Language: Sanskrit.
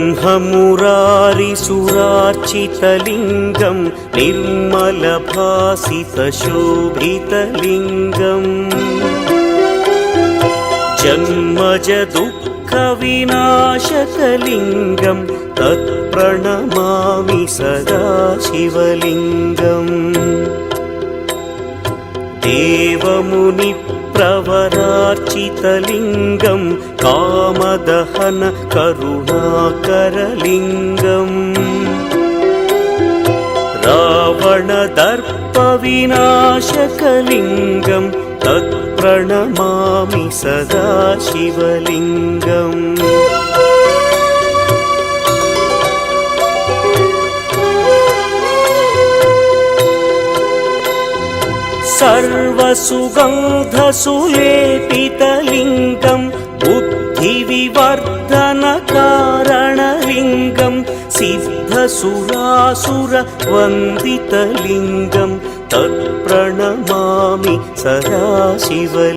ब्रह्ममुरारिसुरार्चितलिङ्गं निर्मलभासितशोभितलिङ्गम् जन्मजदुःखविनाशकलिङ्गं तत्प्रणमामि सदा शिवलिङ्गम् देवमुनिप्रवरार्चितलिङ्गं कामदहन करुणाकरलिङ्गम् रावणदर्पविनाशकलिङ्गं तत्प्रणमामि सदा शिवलिङ्गम् सर्वसुगन्धसुलेपितलिङ्गं बुद्धिविवर्धनकारणलिङ्गं सिद्धसुरासुरवन्दितलिङ्गं तत्प्रणमामि सदा शिवलिङ्गम्